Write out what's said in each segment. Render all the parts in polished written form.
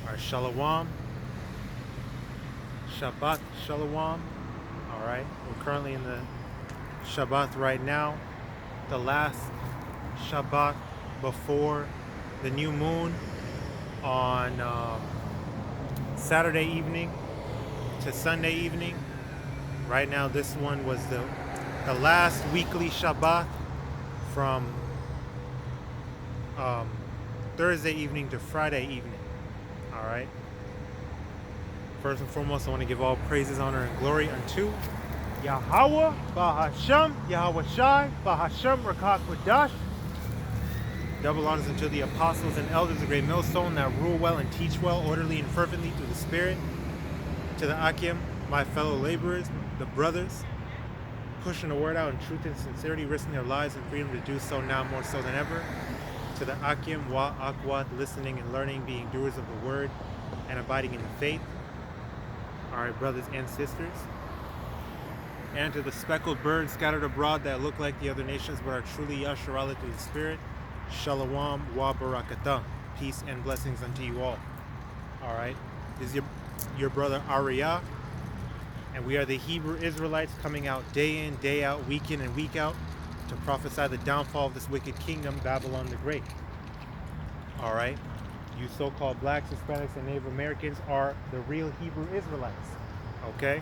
Alright, Shalom. Shabbat Shalom. Alright, we're currently in the Shabbat right now. The last Shabbat before the new moon on Saturday evening to Sunday evening. Right now, this one was the last weekly Shabbat from Thursday evening to Friday evening. All right. First and foremost, I want to give all praises, honor, and glory unto YAHAWAH, BAHASHAM, YAHAWASHI, BAHASHAM, QADASH. Double honors unto the apostles and elders, the great millstone that rule well and teach well, orderly and fervently through the Spirit. To the Akim, my fellow laborers, the brothers, pushing the word out in truth and sincerity, risking their lives and freedom to do so now more so than ever. To the Akim, YAHAWAH, listening and learning, being doers of the word and abiding in the faith. All right, brothers and sisters. And to the speckled birds scattered abroad that look like the other nations but are truly Yasharala through the Spirit. Shalom wa barakatah. Peace and blessings unto you all. All right. This is your brother Ariah. And we are the Hebrew Israelites coming out day in, day out, week in and week out to prophesy the downfall of this wicked kingdom, Babylon the Great. All right. You so-called blacks, Hispanics, and Native Americans are the real Hebrew Israelites. Okay?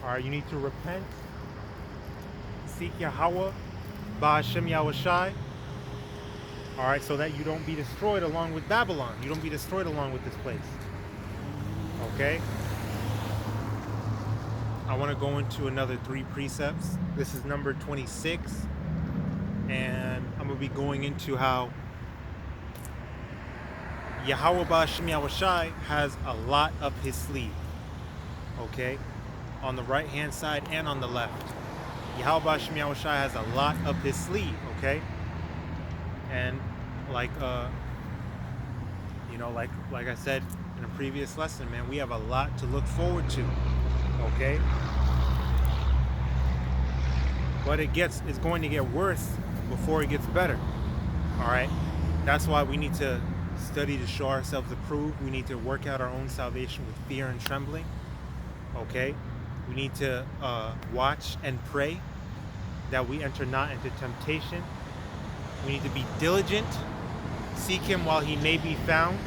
All right, you need to repent, seek Yahawah, BAHASHAM Yahawashi. All right, so that you don't be destroyed along with Babylon. You don't be destroyed along with this place. Okay? I want to go into another 3 precepts. This is number 26. And I'm going to be going into how YAHAWAH BAHASHAM Yahawashi has a lot up his sleeve. Okay? On the right hand side and on the left. YAHAWAH BAHASHAM Yahawashi has a lot up his sleeve, okay? And like like I said in a previous lesson, man, we have a lot to look forward to. Okay? But it's going to get worse before it gets better. Alright? That's why we need to study to show ourselves approved. We need to work out our own salvation with fear and trembling. Okay? We need to watch and pray that we enter not into temptation. We need to be diligent. Seek him while he may be found.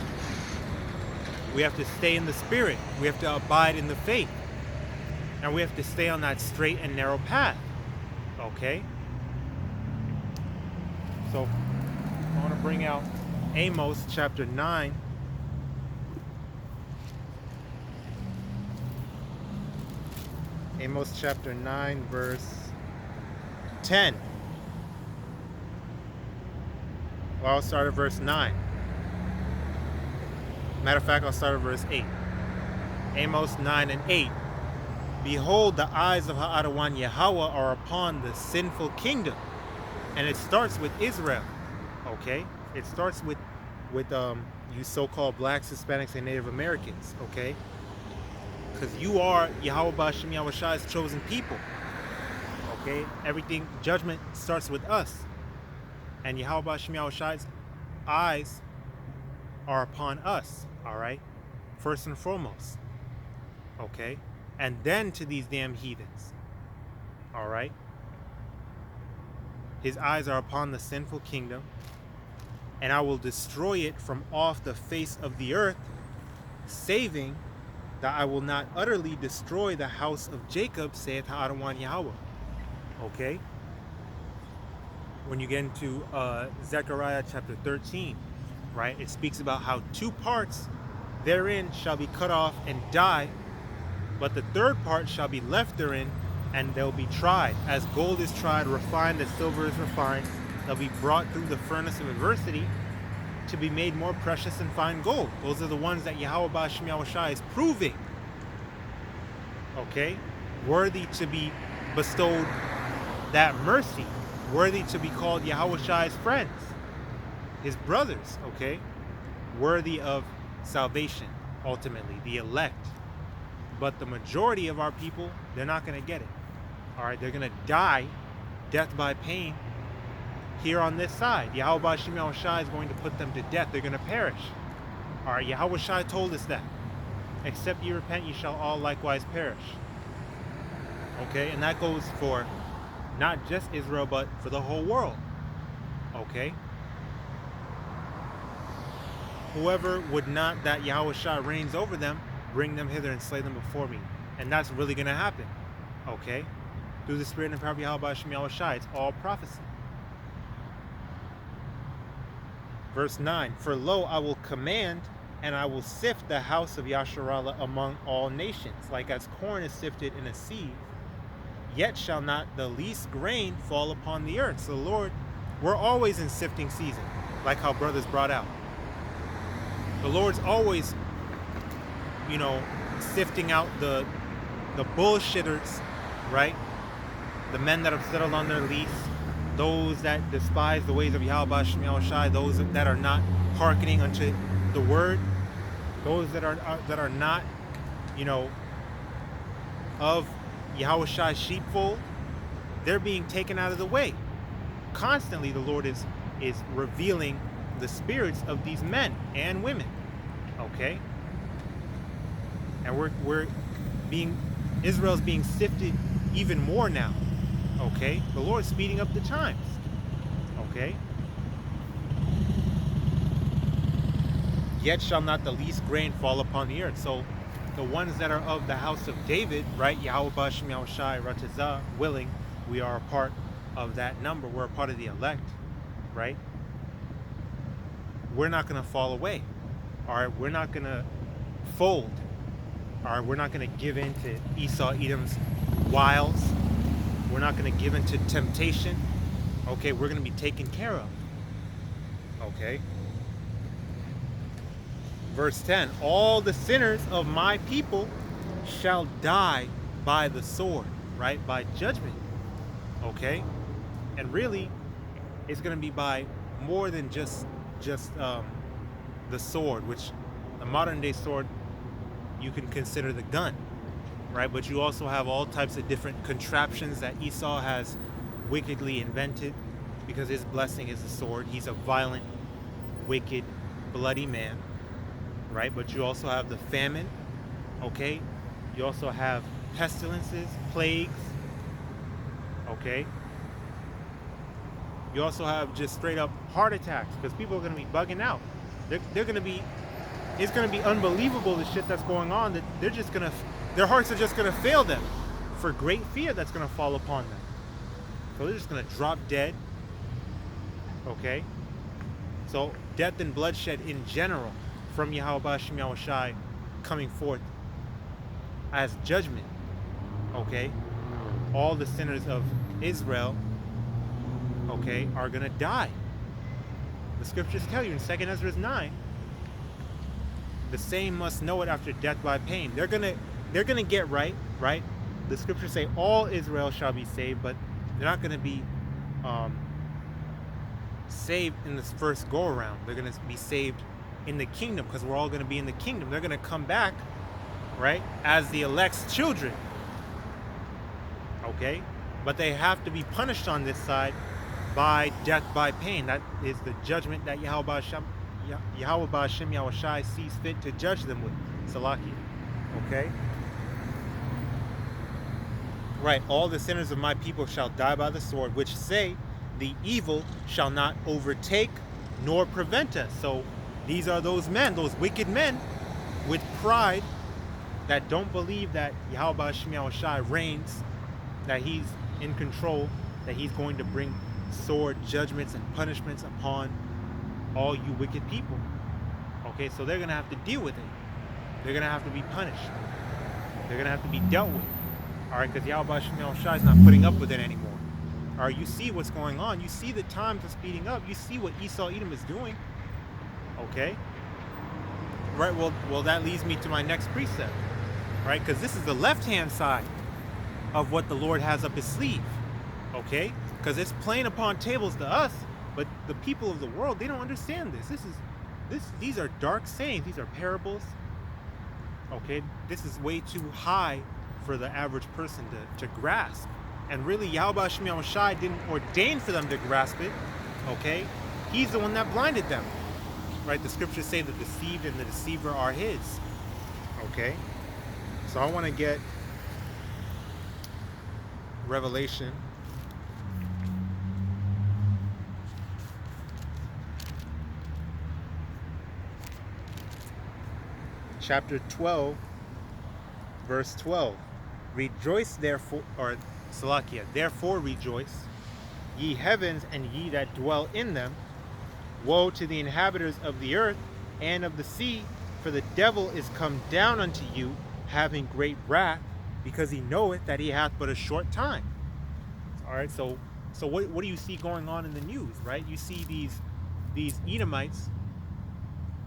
We have to stay in the Spirit. We have to abide in the faith. And we have to stay on that straight and narrow path. Okay? So, I want to bring out Amos chapter 9. Amos chapter 9, verse 10. Well, I'll start at verse 9. Matter of fact, I'll start at verse 8. Amos 9 and 8. Behold, the eyes of Ha'adawan Yahawah are upon the sinful kingdom. And it starts with Israel. Okay? It starts with you so-called blacks, Hispanics, and Native Americans. Okay? Because you are YAHAWAH BAHASHAM Yahawashi's chosen people. Okay? Everything, judgment starts with us. And YAHAWAH BAHASHAM Yahawashi's eyes are upon us. Alright? First and foremost. Okay? And then to these damn heathens. Alright? His eyes are upon the sinful kingdom. And I will destroy it from off the face of the earth, saving that I will not utterly destroy the house of Jacob, saith Ha'adawan Yahawah. Okay? When you get into Zechariah chapter 13, right? It speaks about how 2 parts therein shall be cut off and die, but the 3rd part shall be left therein, and they'll be tried. As gold is tried, refined, as silver is refined, they'll be brought through the furnace of adversity to be made more precious than fine gold. Those are the ones that YAHAWAH BAHASHAM Yahawashi is proving. Okay? Worthy to be bestowed that mercy. Worthy to be called Yahawashi's friends. His brothers, okay? Worthy of salvation, ultimately. The elect. But the majority of our people, they're not going to get it. Alright? They're going to die death by pain here on this side. YAHAWAH BAHASHAM Yahawashi is going to put them to death. They're going to perish. All right, YAHAWASHI told us that. Except ye repent, ye shall all likewise perish. Okay, and that goes for not just Israel, but for the whole world. Okay? Whoever would not that YAHAWASHI reigns over them, bring them hither and slay them before me. And that's really going to happen. Okay? Through the Spirit and power of YAHAWASHI, it's all prophecy. Verse 9, for lo, I will command, and I will sift the house of Yasharallah among all nations, like as corn is sifted in a sieve, yet shall not the least grain fall upon the earth. So the Lord, we're always in sifting season, like how brothers brought out. The Lord's always, you know, sifting out the bullshitters, right? The men that have settled on their lease, those that despise the ways of YAHAWASHI, those that are not hearkening unto the word, those that are not, you know, of YAHAWASHI's sheepfold, they're being taken out of the way. Constantly the Lord is revealing the spirits of these men and women. Okay? And Israel's being sifted even more now. Okay? The Lord's speeding up the times. Okay? Yet shall not the least grain fall upon the earth. So the ones that are of the house of David, right? YAHAWASHI, RAWCHAA, willing, we are a part of that number. We're a part of the elect, right? We're not going to fall away. All right? We're not going to fold. All right? We're not going to give in to Esau, Edom's wiles. We're not going to give in to temptation. Okay? We're going to be taken care of. Okay? Verse 10, all the sinners of my people shall die by the sword, right? By judgment. Okay? And really, it's going to be by more than just the sword, which the modern day sword, you can consider the gun, right? But you also have all types of different contraptions that Esau has wickedly invented, because his blessing is the sword. He's a violent, wicked, bloody man, right? But you also have the famine, okay? You also have pestilences, plagues, okay? You also have just straight up heart attacks, because people are going to be bugging out. They're going to be, it's going to be unbelievable the shit that's going on, that they're just going to, their hearts are just going to fail them for great fear that's going to fall upon them. So they're just going to drop dead, okay? So death and bloodshed in general from YAHAWASHI coming forth as judgment, okay? All the sinners of Israel, okay, are going to die. The scriptures tell you in 2 Ezra 9, the same must know it after death by pain. They're gonna get right? The scriptures say all Israel shall be saved, but they're not going to be saved in this first go around. They're going to be saved in the kingdom, because we're all going to be in the kingdom. They're going to come back, right, as the elect's children. Okay? But they have to be punished on this side by death by pain. That is the judgment that YAHAWASHI sees fit to judge them with. Salakia. Okay? Right, all the sinners of my people shall die by the sword, which say the evil shall not overtake nor prevent us. So these are those men, those wicked men with pride that don't believe that YAHAWASHI reigns, that he's in control, that he's going to bring sword judgments and punishments upon all you wicked people. Okay, so they're going to have to deal with it. They're going to have to be punished. They're going to have to be dealt with. All right, because YAHAWASHI is not putting up with it anymore. All right, you see what's going on. You see the times are speeding up. You see what Esau, Edom is doing. Okay? Right, well, that leads me to my next precept. Right, because this is the left-hand side of what the Lord has up his sleeve. Okay? Because it's playing upon tables to us, but the people of the world, they don't understand this. These are dark sayings. These are parables. Okay? This is way too high for the average person to grasp. And really, YAHAWASHI didn't ordain for them to grasp it. Okay? He's the one that blinded them. right? The scriptures say the deceived and the deceiver are his. Okay? So I want to get Revelation chapter 12, verse 12. Rejoice therefore, or Salakia, therefore rejoice, ye heavens and ye that dwell in them. Woe to the inhabitants of the earth and of the sea, for the devil is come down unto you, having great wrath, because he knoweth that he hath but a short time. All right, so what do you see going on in the news, right? You see these Edomites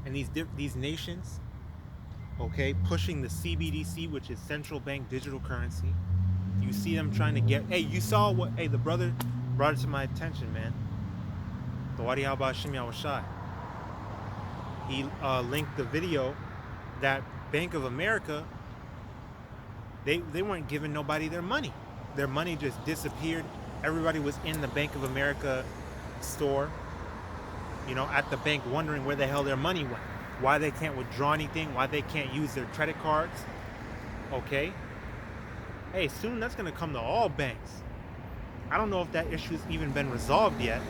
and these nations, okay, pushing the CBDC, which is central bank digital currency. You see them trying to get, hey, you saw what, hey, the brother brought it to my attention, man. The YAHAWAH. He linked the video that Bank of America, they weren't giving nobody their money. Their money just disappeared. Everybody was in the Bank of America store, you know, at the bank, wondering where the hell their money went, why they can't withdraw anything, why they can't use their credit cards. Okay, hey, soon that's going to come to all banks. I don't know if that issue's even been resolved yet,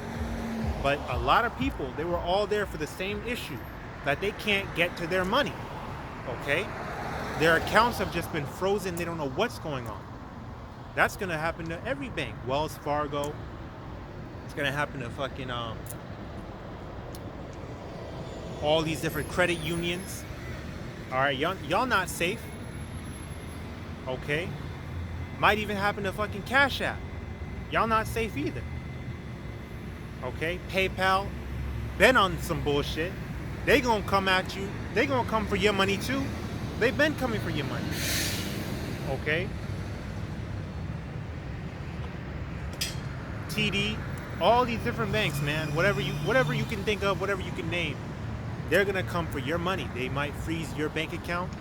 but a lot of people, they were all there for the same issue, that they can't get to their money. Okay, their accounts have just been frozen. They don't know what's going on. That's going to happen to every bank. Wells Fargo. It's going to happen to fucking all these different credit unions. All right, y'all not safe. Okay, might even happen to fucking Cash App. Y'all not safe either. Okay, PayPal been on some bullshit. They gonna come at you. They gonna come for your money too. They've been coming for your money. Okay, TD, all these different banks, man. Whatever you can think of, whatever you can name, they're gonna come for your money. They might freeze your bank account.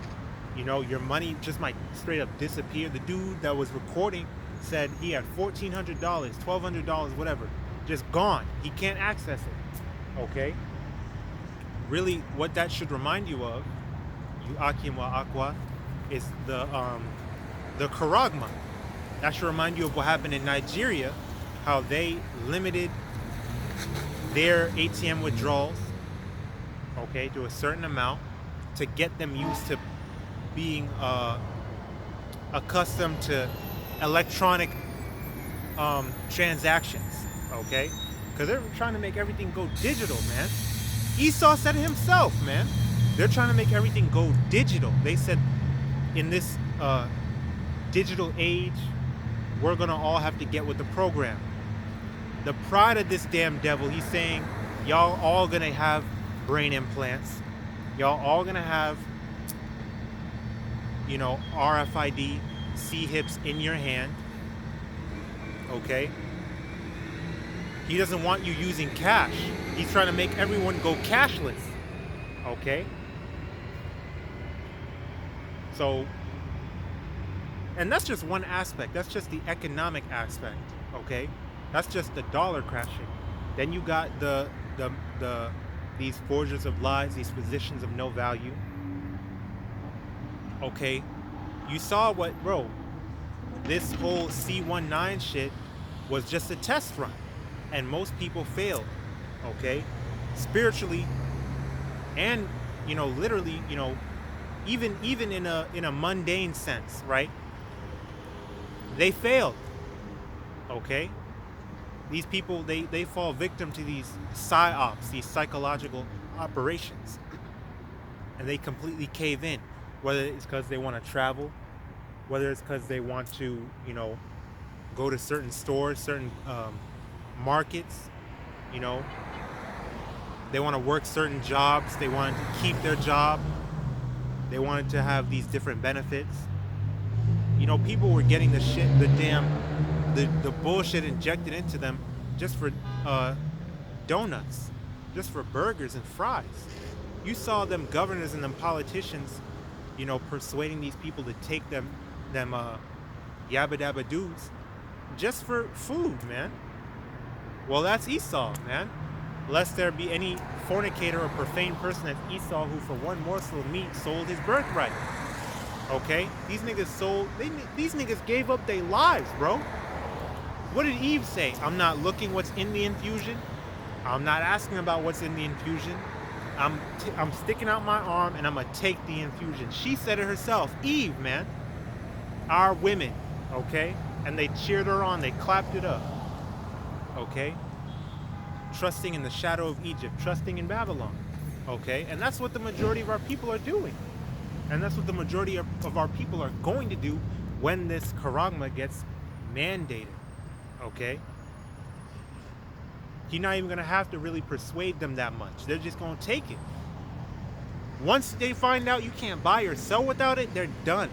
You know, your money just might straight up disappear. The dude that was recording said he had $1,400, $1,200, whatever, just gone. He can't access it. Okay? Really, what that should remind you of, you Akim wa Aqua, is the Karagma. That should remind you of what happened in Nigeria, how they limited their ATM withdrawals, okay, to a certain amount to get them used to being accustomed to electronic transactions, okay? Because they're trying to make everything go digital, man. Esau said it himself, man. They're trying to make everything go digital. They said in this digital age, we're going to all have to get with the program. The pride of this damn devil, he's saying, y'all all going to have brain implants. Y'all all going to have, you know, RFID C-hips in your hand. Okay? He doesn't want you using cash. He's trying to make everyone go cashless. Okay? So, and that's just one aspect. That's just the economic aspect. Okay? That's just the dollar crashing. Then you got these forgers of lies, these physicians of no value. Okay? You saw what, bro, this whole C19 shit was just a test run. And most people failed. Okay? Spiritually and, you know, literally, you know, even in a mundane sense, right? They failed. Okay? These people, they fall victim to these psyops, these psychological operations. And they completely cave in. Whether it's because they want to travel, whether it's because they want to, you know, go to certain stores, certain markets, you know, they want to work certain jobs, they want to keep their job, they wanted to have these different benefits. You know, people were getting the shit, the bullshit injected into them just for donuts, just for burgers and fries. You saw them governors and them politicians, you know, persuading these people to take them yabba dabba doos just for food, man. Well, that's Esau, man. lest there be any fornicator or profane person as Esau, who for one morsel of meat sold his birthright. Okay? These niggas gave up their lives, bro. What did Eve say? I'm not looking what's in the infusion. I'm not asking about what's in the infusion. I'm sticking out my arm and I'm gonna take the infusion. She said it herself. Eve, man. Our women, okay? And they cheered her on. They clapped it up. Okay? Trusting in the shadow of Egypt, trusting in Babylon. Okay? And that's what the majority of our people are doing. And that's what the majority of our people are going to do when this charagma gets mandated. Okay? You're not even going to have to really persuade them that much. They're just going to take it. Once they find out you can't buy or sell without it, they're done.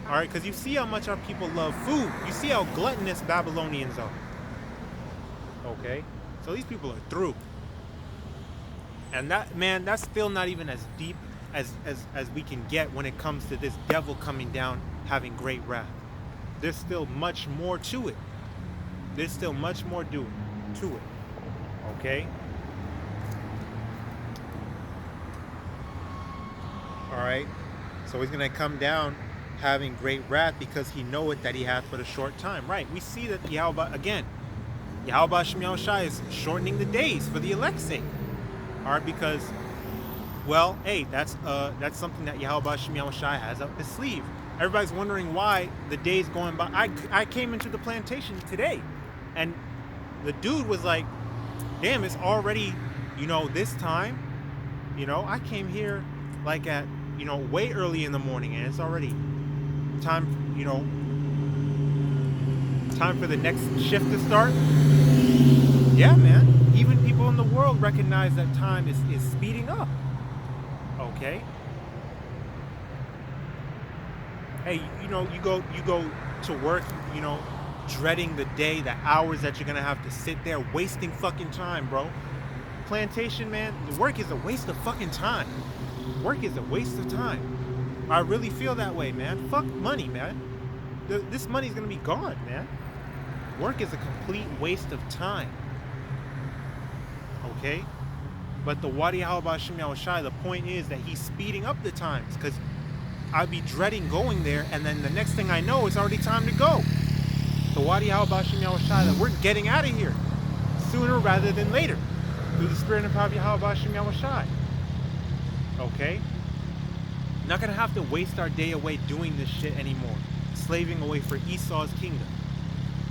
All right? Because you see how much our people love food. You see how gluttonous Babylonians are. Okay? So these people are through. And that, man, that's still not even as deep as we can get when it comes to this devil coming down having great wrath. There's still much more to it. There's still much more to it. Okay? Alright? So he's going to come down having great wrath because he knoweth that he hath but a short time. Right. We see that YAHAWAH, again, YAHAWASHI is shortening the days for the elect's sake. Alright? Because, well, hey, that's something that YAHAWASHI has up his sleeve. Everybody's wondering why the day's going by. I came into the plantation today, and the dude was like, damn, it's already, this time. I came here like at, way early in the morning, and it's already time, time for the next shift to start. Yeah, man. Even people in the world recognize that time is speeding up. Okay. Hey, you go to work, dreading the day, the hours that you're gonna have to sit there wasting fucking time, bro. Plantation, man, the work is a waste of fucking time. Work is a waste of time. I really feel that way, man. Fuck money, man. This money's gonna be gone, man. Work is a complete waste of time. Okay? But the YAHAWAH, the point is that he's speeding up the times, because I'd be dreading going there, and then the next thing I know, it's already time to go. The YAHAWAH, that we're getting out of here sooner rather than later through the spirit and power of YAHAWAH. Okay? Not gonna have to waste our day away doing this shit anymore. Slaving away for Esau's kingdom,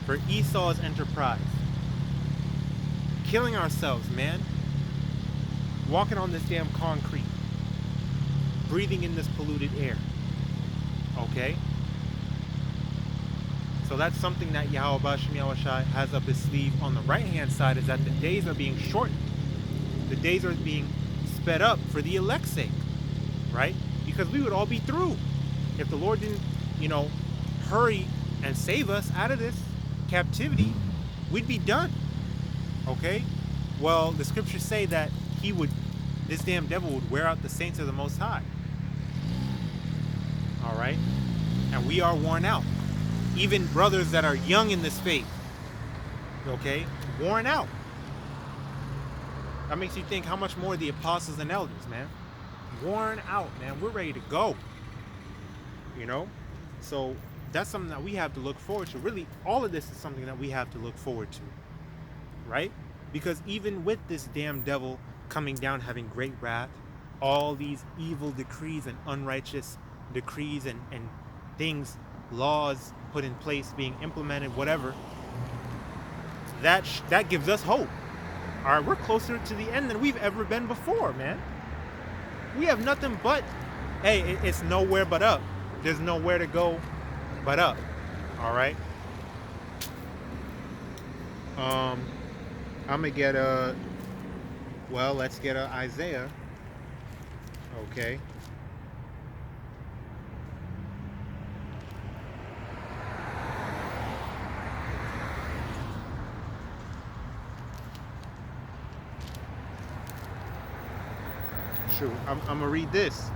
for Esau's enterprise. Killing ourselves, man. Walking on this damn concrete. Breathing in this polluted air. Okay? So that's something that YAHAWAH has up his sleeve on the right hand side, is that the days are being shortened. The days are being sped up for the elect's sake. Right? Because we would all be through. If the Lord didn't, hurry and save us out of this captivity, we'd be done. Okay? Well, the scriptures say that this damn devil would wear out the saints of the Most High. All right? And we are worn out. Even brothers that are young in this faith, okay, worn out. That makes you think how much more the apostles and elders, man. Worn out, man. We're ready to go. So that's something that we have to look forward to. Really, all of this is something that we have to look forward to. Right? Because even with this damn devil coming down having great wrath, all these evil decrees and unrighteous decrees and things, laws put in place, being implemented, whatever, that gives us hope. All right, we're closer to the end than we've ever been before, man. We have nothing but, hey, it's nowhere but up. There's nowhere to go but up. All right. I'm gonna get let's get Isaiah. Okay. Shoot, I'm gonna read this.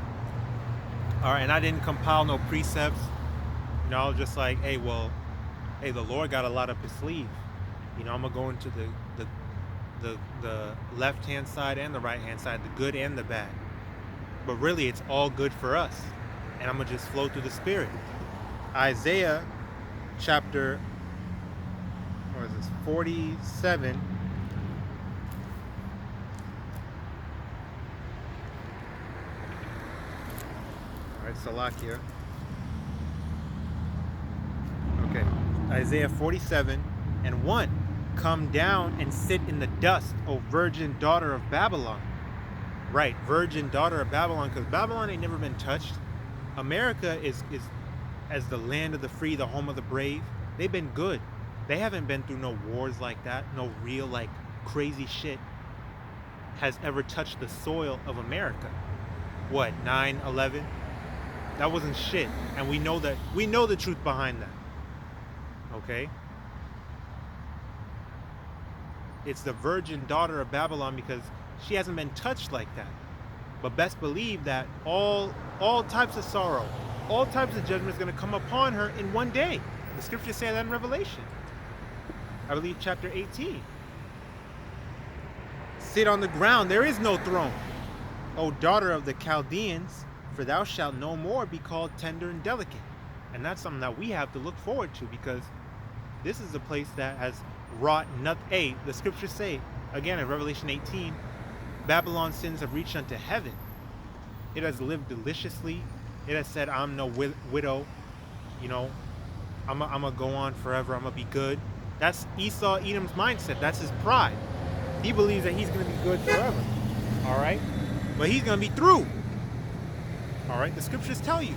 All right, and I didn't compile no precepts. Just like, the Lord got a lot up his sleeve. I'm gonna go into the left-hand side and the right-hand side, the good and the bad. But really, it's all good for us. And I'm going to just flow through the Spirit. Isaiah chapter, what is this, 47. All right, Salakia. Okay, Isaiah 47 and 1. Come down and sit in the dust, O virgin daughter of Babylon. Right, virgin daughter of Babylon, because Babylon ain't never been touched. America is as the land of the free, the home of the brave. They've been good. They haven't been through no wars like that. No real, like, crazy shit has ever touched the soil of America. What, 9/11? That wasn't shit. And we know the truth behind that. Okay? It's the virgin daughter of Babylon because she hasn't been touched like that. But best believe that all types of sorrow, all types of judgment is going to come upon her in one day. The scriptures say that in Revelation. I believe chapter 18. Sit on the ground, there is no throne. O daughter of the Chaldeans, for thou shalt no more be called tender and delicate. And that's something that we have to look forward to, because this is a place that has wrought nothing. The scriptures say, again in Revelation 18, Babylon's sins have reached unto heaven. It has lived deliciously. It has said, I'm no widow. You know, I'm going to go on forever. I'm going to be good. That's Esau, Edom's mindset. That's his pride. He believes that he's going to be good forever. All right? But he's going to be through. All right? The scriptures tell you.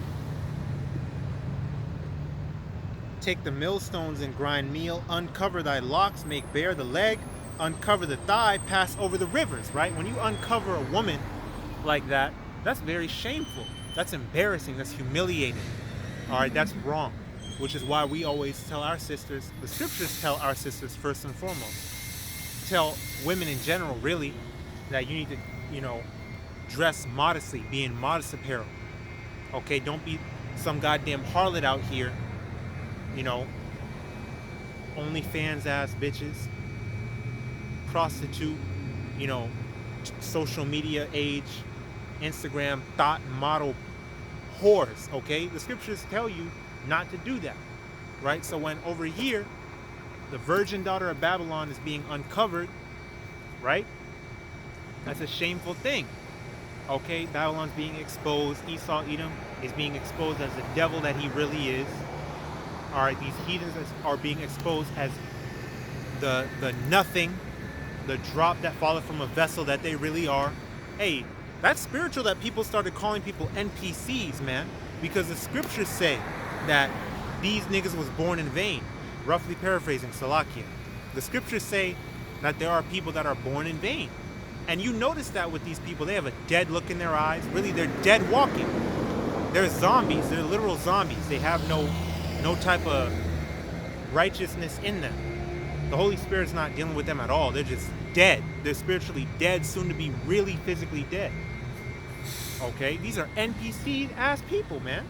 Take the millstones and grind meal. Uncover thy locks. Make bare the leg. Uncover the thigh. Pass over the rivers. Right? When you uncover a woman like that, that's very shameful. That's embarrassing. That's humiliating. All right? That's wrong. Which is why we always tell our sisters, the scriptures tell our sisters first and foremost, tell women in general, really, that you need to, you know, dress modestly, be in modest apparel. Okay, don't be some goddamn harlot out here, you know, OnlyFans ass bitches, prostitute, you know, social media age, Instagram thought model whores. Okay, the scriptures tell you not to do that, right? So when over here, the virgin daughter of Babylon is being uncovered, right? That's a shameful thing. Okay, Babylon's being exposed. Esau, Edom is being exposed as the devil that he really is. All right, these heathens are being exposed as the nothing, the drop that falleth from a vessel that they really are. Hey, that's spiritual that people started calling people NPCs, man, because the scriptures say that these niggas was born in vain. Roughly paraphrasing, Salakia. The scriptures say that there are people that are born in vain. And you notice that with these people, they have a dead look in their eyes. Really, they're dead walking. They're zombies. They're literal zombies. They have no type of righteousness in them. The Holy Spirit's not dealing with them at all. They're just dead. They're spiritually dead, soon to be really physically dead. Okay? These are NPC-ass people, man.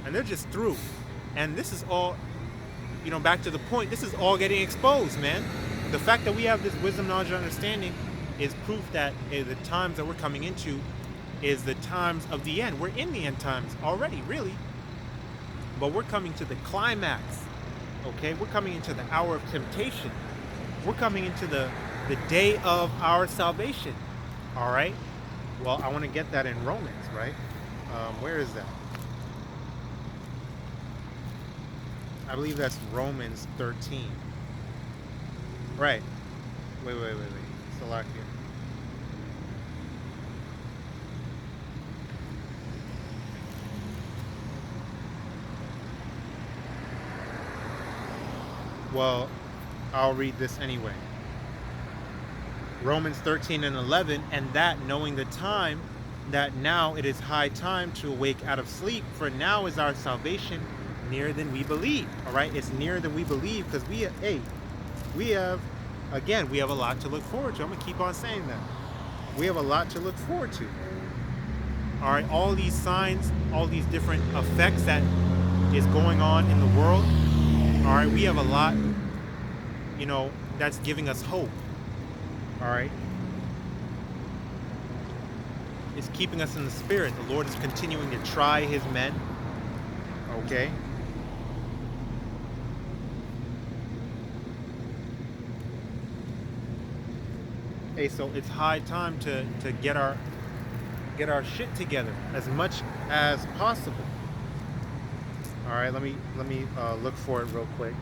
And they're just through. And this is all, you know, back to the point, this is all getting exposed, man. The fact that we have this wisdom, knowledge, and understanding is proof that the times that we're coming into is the times of the end. We're in the end times already, really. But we're coming to the climax, okay? We're coming into the hour of temptation. We're coming into the day of our salvation, all right? Well, I want to get that in Romans, right? Where is that? I believe that's Romans 13. Right. Wait. Salakia. Well, I'll read this anyway. Romans 13 and 11, and that knowing the time, that now it is high time to awake out of sleep, for now is our salvation nearer than we believe. All right, it's nearer than we believe, because we have a lot to look forward to. I'm gonna keep on saying that. We have a lot to look forward to. All right, all these signs, all these different effects that is going on in the world. All right, we have a lot, you know, that's giving us hope. All right. Is keeping us in the spirit. The Lord is continuing to try his men. Okay. Hey, so it's high time to get our shit together as much as possible. All right, let me look for it real quick.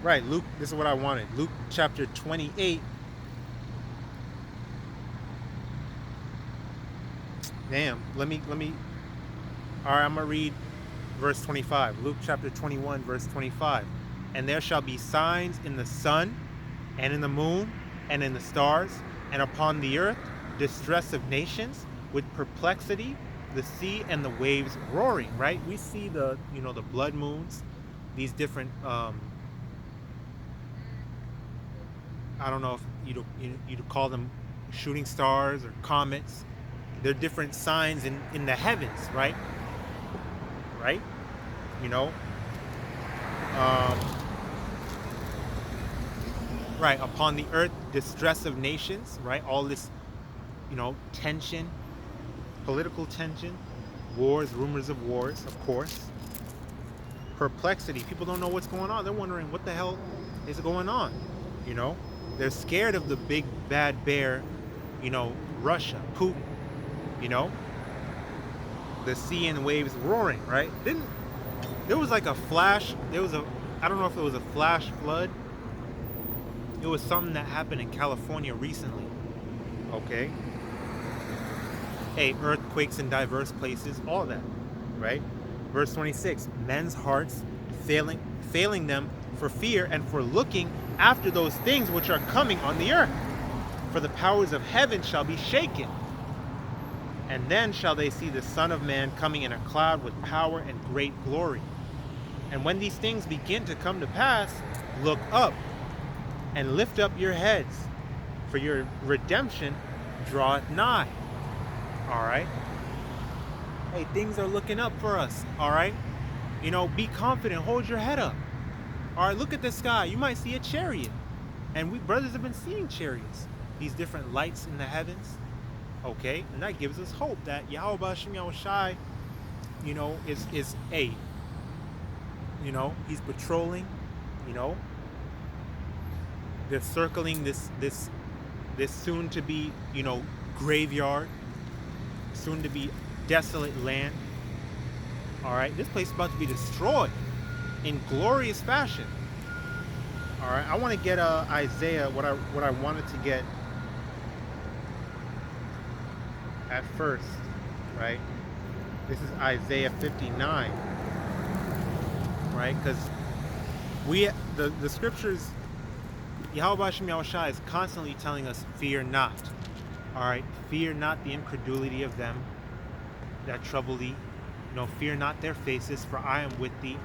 Right, Luke, this is what I wanted. Luke chapter 28. Damn, let me, all right, I'm gonna read verse 25. Luke chapter 21, verse 25. And there shall be signs in the sun, and in the moon, and in the stars, and upon the earth, distress of nations, with perplexity, the sea and the waves roaring, right? We see the, the blood moons, these different, I don't know if you'd call them shooting stars or comets. They're different signs in the heavens, right? Right? Right, upon the earth, distress of nations, right? All this, tension, political tension, wars, rumors of wars, of course. Perplexity, people don't know what's going on. They're wondering what the hell is going on, They're scared of the big bad bear, Russia, Putin, The sea and waves roaring, right? There was like a flash, I don't know if it was a flash flood. It was something that happened in California recently. Okay. Hey, earthquakes in diverse places, all that, right? Verse 26, men's hearts failing them for fear and for looking after those things which are coming on the earth. For the powers of heaven shall be shaken. And then shall they see the Son of Man coming in a cloud with power and great glory. And when these things begin to come to pass, look up and lift up your heads, for your redemption draweth nigh. All right? Hey, things are looking up for us. All right? Be confident. Hold your head up. All right, look at the sky. You might see a chariot. And we brothers have been seeing chariots. These different lights in the heavens. Okay? And that gives us hope that YAHAWASHI, is a, he's patrolling, they're circling this soon to be, graveyard, soon to be desolate land. All right, this place is about to be destroyed in glorious fashion. All right, I want to get Isaiah. What I wanted to get at first, right? This is Isaiah 59, right? Because the scriptures, YAHAWASHI is constantly telling us, fear not. All right, fear not the incredulity of them that trouble thee. Fear not their faces, for I am with thee.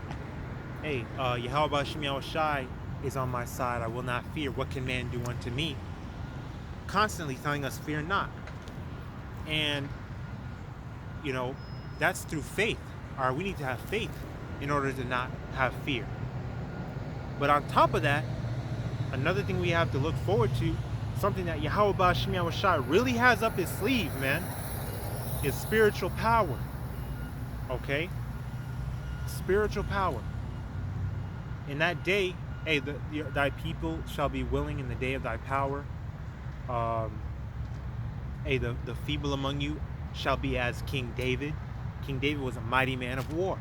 Hey, YAHAWASHI is on my side. I will not fear. What can man do unto me? Constantly telling us, fear not. And, that's through faith. All right, we need to have faith in order to not have fear. But on top of that, another thing we have to look forward to, something that YAHAWASHI really has up his sleeve, man, is spiritual power. Okay? Spiritual power. In that day, hey, thy people shall be willing in the day of thy power. Hey, the feeble among you shall be as King David. King David was a mighty man of war.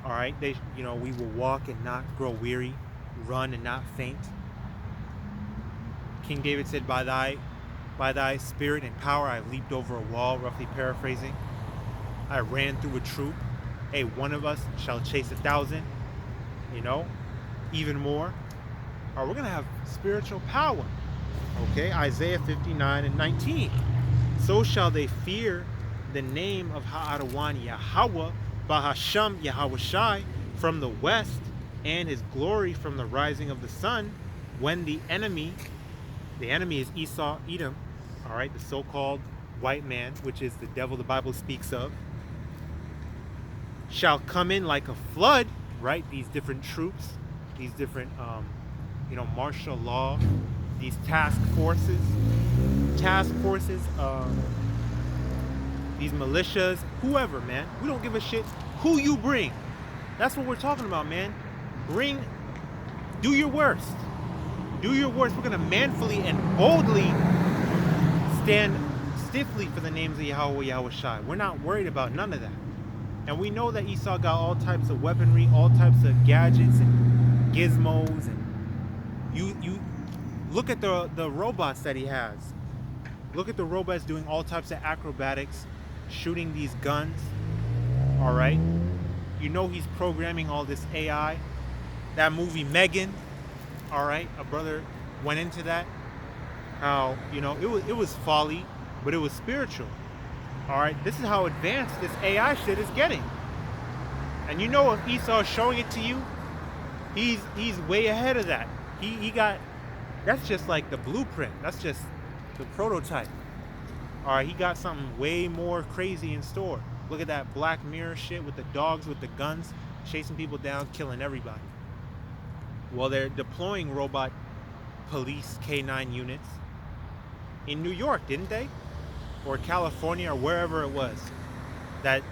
All right, we will walk and not grow weary, run and not faint. King David said, by thy spirit and power I leaped over a wall, roughly paraphrasing. I ran through a troop. Hey, one of us shall chase 1,000, even more. All right, we're going to have spiritual power. Okay, Isaiah 59 and 19. So shall they fear the name of Ha'adawani Yahawah, BAHASHAM YAHAWASHI, from the west, and his glory from the rising of the sun, when the enemy is Esau, Edom, all right, the so-called white man, which is the devil the Bible speaks of, shall come in like a flood, right? These different troops, these different, martial law, these task forces, these militias, whoever, man. We don't give a shit who you bring. That's what we're talking about, man. Do your worst. Do your worst. We're going to manfully and boldly stand stiffly for the names of Yahawah, YAHAWASHI. We're not worried about none of that. And we know that Esau got all types of weaponry, all types of gadgets and gizmos. And you look at the robots that he has. Look at the robots doing all types of acrobatics, shooting these guns. All right. You know he's programming all this AI. That movie Megan. All right. A brother went into that. How, it was folly, but it was spiritual. All right. This is how advanced this AI shit is getting. And if Esau is showing it to you, he's way ahead of that. He got, that's just like the blueprint. That's just the prototype. All right. He got something way more crazy in store. Look at that Black Mirror shit with the dogs with the guns, chasing people down, killing everybody. Well, they're deploying robot police K9 units in New York, didn't they? Or California, or wherever it was, that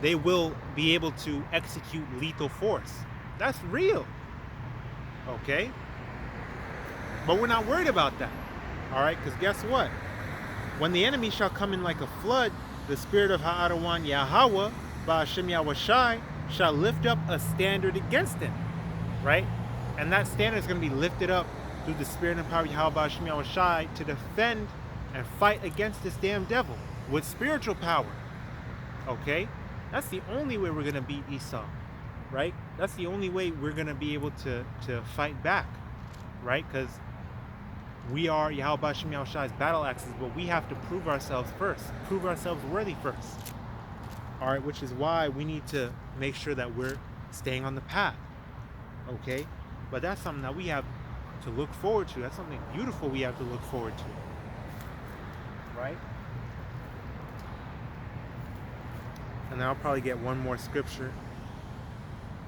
they will be able to execute lethal force. That's real. Okay? But we're not worried about that. All right? Because guess what? When the enemy shall come in like a flood, the spirit of HaAdawan YAHAWAH, BAHASHAM YAHWASHI, shall lift up a standard against him. Right? And that standard is going to be lifted up through the spirit and power of Yahweh BAHASHAM YAHWASHI to defend and fight against this damn devil with spiritual power. Okay? That's the only way we're going to beat Esau. Right? That's the only way we're going to be able to fight back. Right? Because we are Yahweh BAHASHAM YAHWASHI's battle axes, but we have to prove ourselves first. Prove ourselves worthy first. All right? Which is why we need to make sure that we're staying on the path. Okay? But that's something that we have to look forward to. That's something beautiful we have to look forward to. Right? And then I'll probably get one more scripture.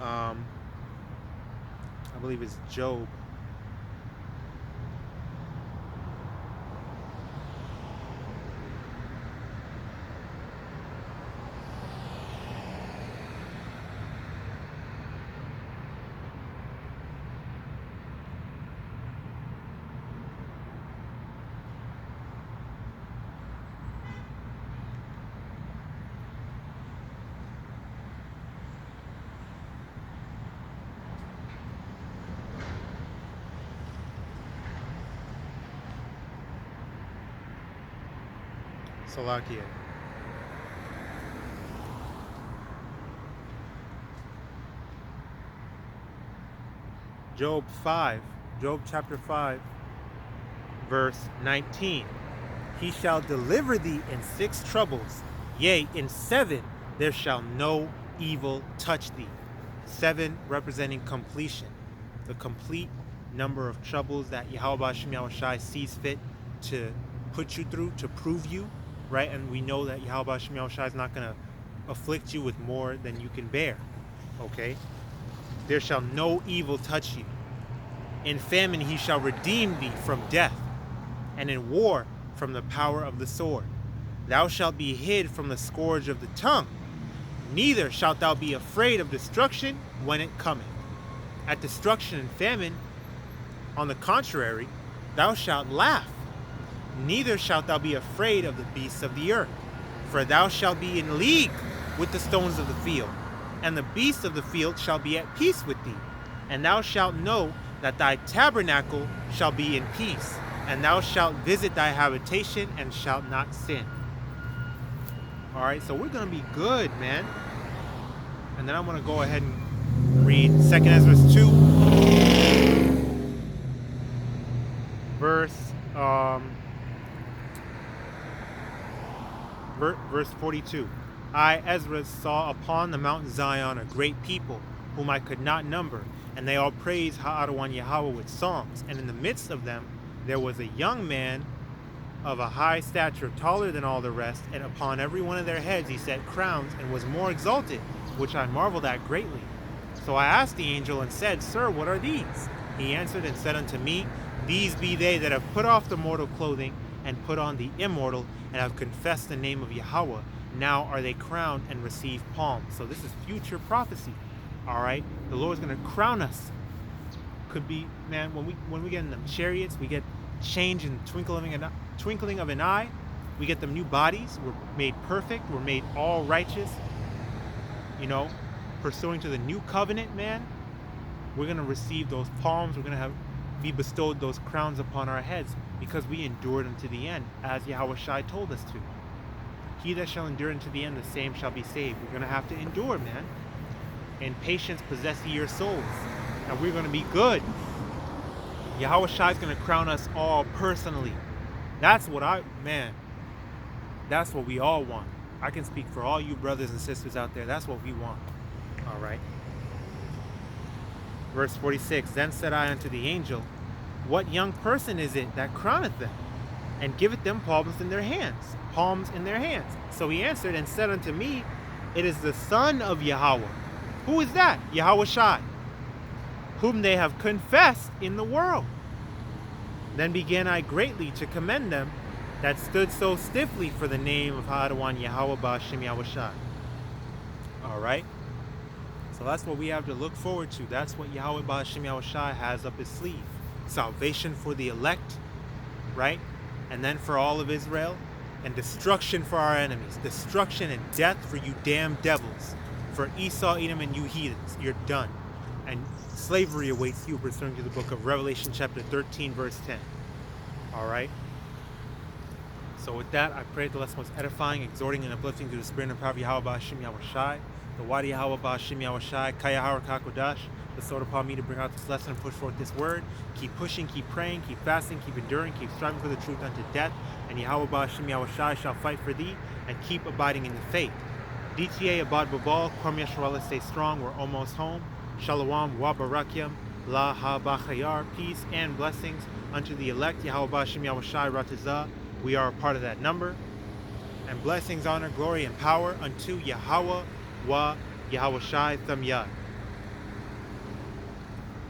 I believe it's Job. Salakia. Job chapter 5, verse 19. He shall deliver thee in 6 troubles, yea, in 7 there shall no evil touch thee. 7 representing completion, the complete number of troubles that Yahweh BAHASHAM YAHWASHI sees fit to put you through, to prove you. Right? And we know that Yahweh BAHASHAM YAHWASHI is not going to afflict you with more than you can bear. Okay? There shall no evil touch you. In famine he shall redeem thee from death, and in war from the power of the sword. Thou shalt be hid from the scourge of the tongue, neither shalt thou be afraid of destruction when it cometh. At destruction and famine, on the contrary, thou shalt laugh. Neither shalt thou be afraid of the beasts of the earth, for thou shalt be in league with the stones of the field, and the beasts of the field shall be at peace with thee. And thou shalt know that thy tabernacle shall be in peace, and thou shalt visit thy habitation and shalt not sin. All right, so we're going to be good, man. And then I'm going to go ahead and read 2 Ezra 2, verse 42. I, Ezra, saw upon the Mount Zion a great people, whom I could not number, and they all praised HaAdawan YAHAWAH with songs. And in the midst of them there was a young man of a high stature, taller than all the rest, and upon every one of their heads he set crowns, and was more exalted, which I marveled at greatly. So I asked the angel and said, Sir, what are these? He answered and said unto me, These be they that have put off the mortal clothing, and put on the immortal, and have confessed the name of Yahweh. Now are they crowned and receive palms. So this is future prophecy. All right, the Lord's going to crown us. Could be, man, when we get in them chariots, we get change in twinkling of an eye. We get them new bodies. We're made perfect. We're made all righteous. You know, pursuing to the new covenant, man. We're going to receive those palms. We're going to be bestowed those crowns upon our heads because we endured unto the end, as YAHAWASHI told us to. He that shall endure unto the end, the same shall be saved. We're going to have to endure, man. And patience possess ye your souls. And we're going to be good. YAHAWASHI is going to crown us all personally. That's what that's what we all want. I can speak for all you brothers and sisters out there. That's what we want. All right. Verse 46, Then said I unto the angel, What young person is it that crowneth them, and giveth them palms in their hands? So he answered and said unto me, It is the Son of Yahweh. Who is that? YAHAWASHI, whom they have confessed in the world. Then began I greatly to commend them that stood so stiffly for the name of HALALYAM YAHAWAH BAHASHAM YAHAWASHI. All right. So that's what we have to look forward to. That's what YAHWAH BAHASHAM YAHAWASHI has up his sleeve. Salvation for the elect, right? And then for all of Israel. And destruction for our enemies. Destruction and death for you damn devils. For Esau, Edom, and you heathens. You're done. And slavery awaits you, pursuant to the book of Revelation chapter 13, verse 10. All right? So with that, I pray the lesson was edifying, exhorting, and uplifting to the spirit and power of YAHWAH BAHASHAM YAHAWASHI. The YAHAWAH BAHASHAM YAHAWASHI, Kayahara QADASH, bestowed upon me to bring out this lesson and push forth this word. Keep pushing, keep praying, keep fasting, keep enduring, keep striving for the truth unto death. And YAHWAH BAHASHAM YAHAWASHI shall fight for thee and keep abiding in the faith. DTA Abad Babal, Kwam Yasharallah, stay strong, we're almost home. Shalom, wa barakyam, la ha bachayar, peace and blessings unto the elect. YAHWAH BAHASHAM YAHAWASHI Ratazah. We are a part of that number. And blessings, honor, glory, and power unto Yahawah wa YAHAWASHI Thamyad.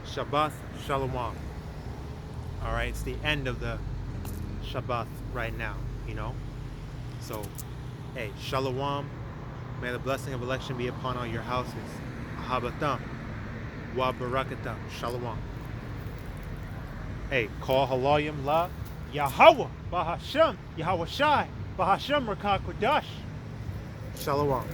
Shabbat Shalom. All right, it's the end of the Shabbat right now, you know. So, hey, Shalom. May the blessing of election be upon all your houses. Ahabatam wa barakatam. Shalom. Hey, call HALALYAM la YAHAWAH BAHASHAM YAHAWASHI BAHASHAM RAWCHAA QADASH. Shalom.